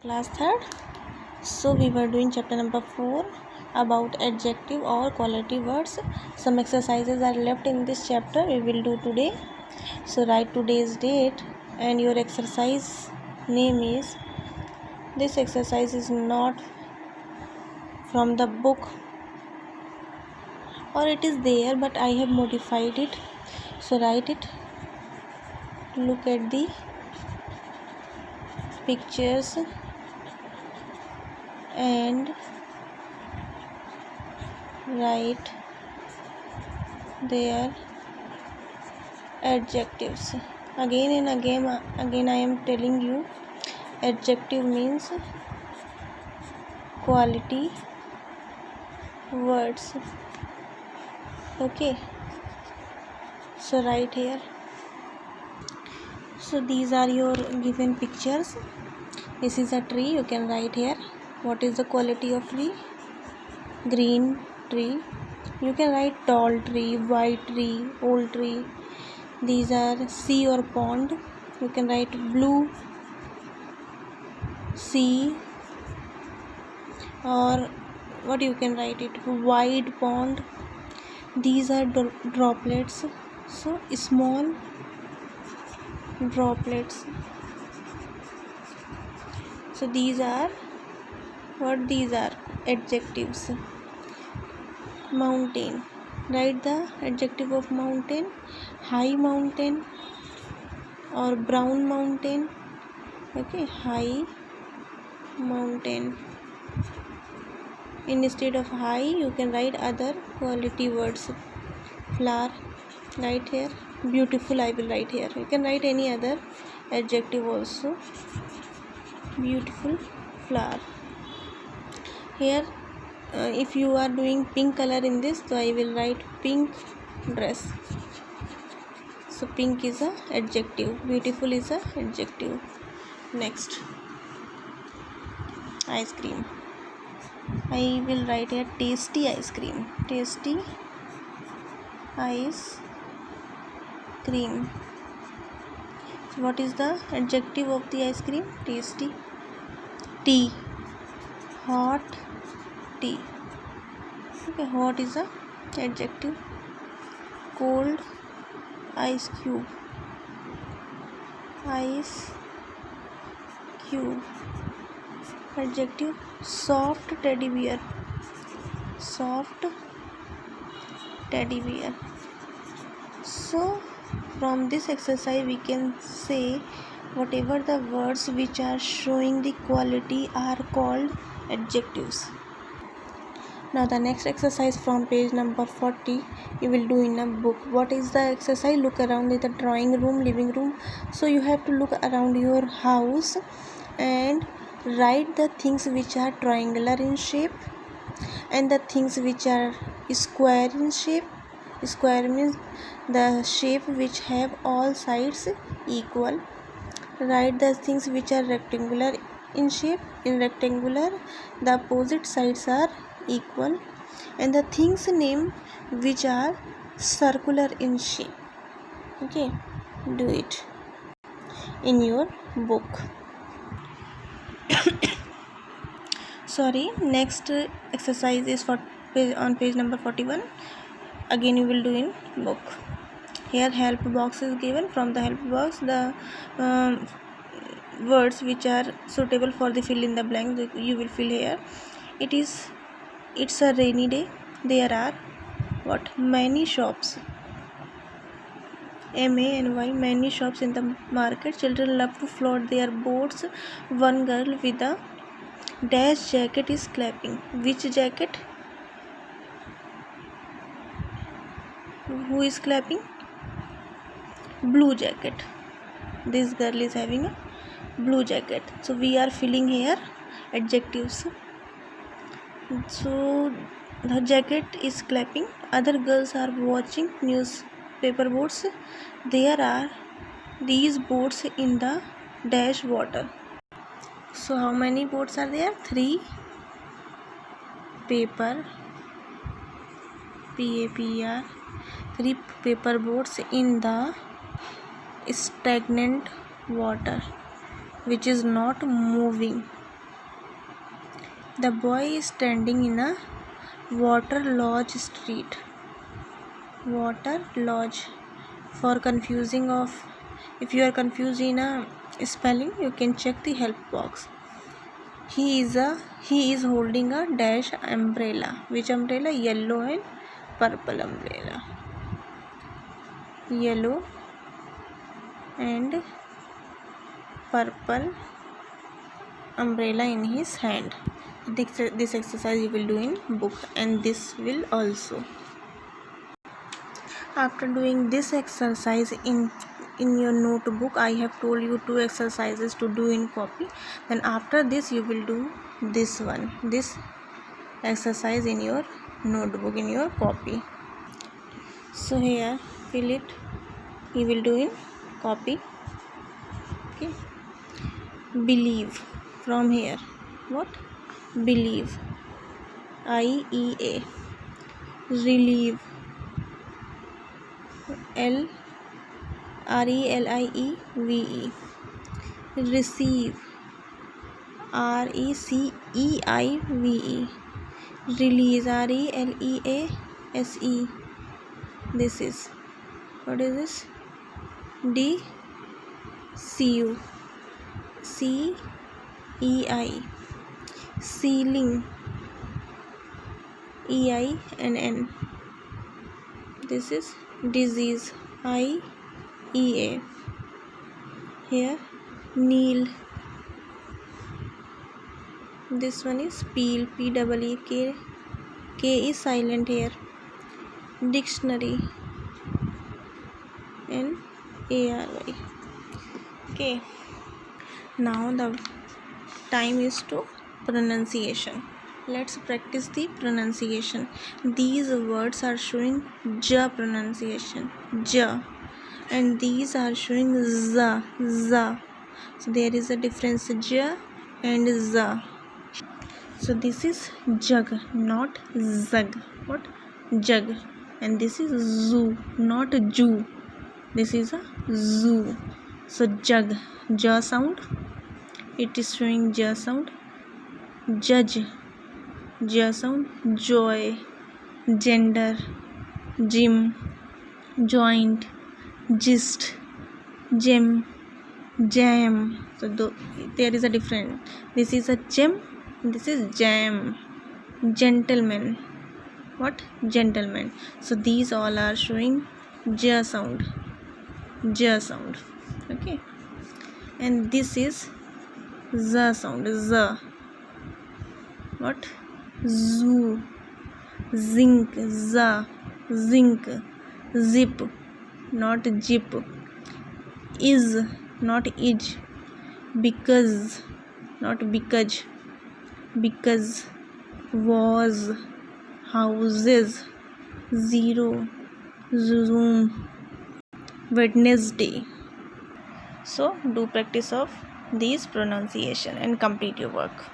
Class 3rd. So we were doing chapter number 4 about adjective or quality words. Some exercises are left in this chapter we will do today. So write today's date and your exercise name is. This exercise is not from the book or it is there but I have modified it. So write it. Look at the pictures and write their adjectives. Again and again I am telling you, adjective means quality words. Okay, so write here. So these are your given pictures. This is a tree. You can write here what is the quality of tree. Green tree. You can write tall tree, white tree, old tree. These are sea or pond. You can write blue sea, or what you can write it, wide pond. These are droplets, so small droplets. So these are what? These are adjectives. Mountain. Write the adjective of mountain. High mountain or brown mountain. Okay, high mountain. Instead of high you can write other quality words. Flower, write here. Beautiful I will write here. You can write any other adjective also. Beautiful flower. Here if you are doing pink color in this, so I will write pink dress. So pink is a adjective, beautiful is a adjective. Next, ice cream. I will write here tasty ice cream. Tasty ice cream. So what is the adjective of the ice cream? Tasty. Tea. Hot tea. Okay, hot is a adjective. Cold ice cube. Ice cube. Adjective. Soft teddy bear. Soft teddy bear. So from this exercise we can say whatever the words which are showing the quality are called adjectives. Now the next exercise from page number 40 you will do in a book. What is the exercise? Look around in the drawing room, living room. So you have to look around your house and write the things which are triangular in shape and the things which are square in shape. Square means the shape which have all sides equal. Write the things which are rectangular in shape. In rectangular the opposite sides are equal, and the things name which are circular in shape. Okay, do it in your book. Sorry, next exercise is for on page number 41. Again you will do in book. Here help box is given. From the help box the words which are suitable for the fill in the blank you will fill here. It's a rainy day. There are what? Many shops. MANY, many shops in the market. Children love to float their boats. One girl with a dash jacket is clapping. Which jacket? Who is clapping? Blue jacket. This girl is having a blue jacket. So we are filling here adjectives. So the jacket is clapping. Other girls are watching newspaper boats. There are these boats in the dash water. So how many boats are there? 3 paper PAPR 3 paper boats in the stagnant water which is not moving. The boy is standing in a water lodge street. Water lodge. For confusing of, if you are confused in a spelling, you can check the help box. He is holding a dash umbrella. Which umbrella? Yellow and purple umbrella. Yellow and purple umbrella in his hand. This exercise you will do in book, and this will also. After doing this exercise in your notebook, I have told you 2 exercises to do in copy. Then after this you will do this exercise in your notebook, in your copy. So here fill it, you will do in copy. Okay. Believe. From here, what? Believe. IEA. Relieve. RELIEVE. Receive. RECEIVE. Release. RELEASE. This is, what is this? DCU. CEI. Ceiling. EINN. This is disease. IEA. Here kneel. This one is peel. PEEK. K is silent here. Dictionary. NARY. Okay. Now the time is to pronunciation. Let's practice the pronunciation. These words are showing J pronunciation, J, and these are showing Z, Z. So there is a difference, J and Z. So this is jug, not zug. What? Jug. And this is zoo, not Jew. This is a zoo. So jug, J sound. It is showing J sound. Judge, J sound. Joy, gender, gym, joint, gist, gem, jam. So there is a difference. This is a gem, this is jam. Gentleman. What? Gentleman. So these all are showing J sound. J sound. Okay. And this is Z sound. Z. What? Zoo. Zinc. Z. Zinc. Zip. Not jip. Is. Not ij. Because. Not because. Because. Was. Houses. Zero. Zoom. Wednesday. So do practice of these pronunciation and complete your work.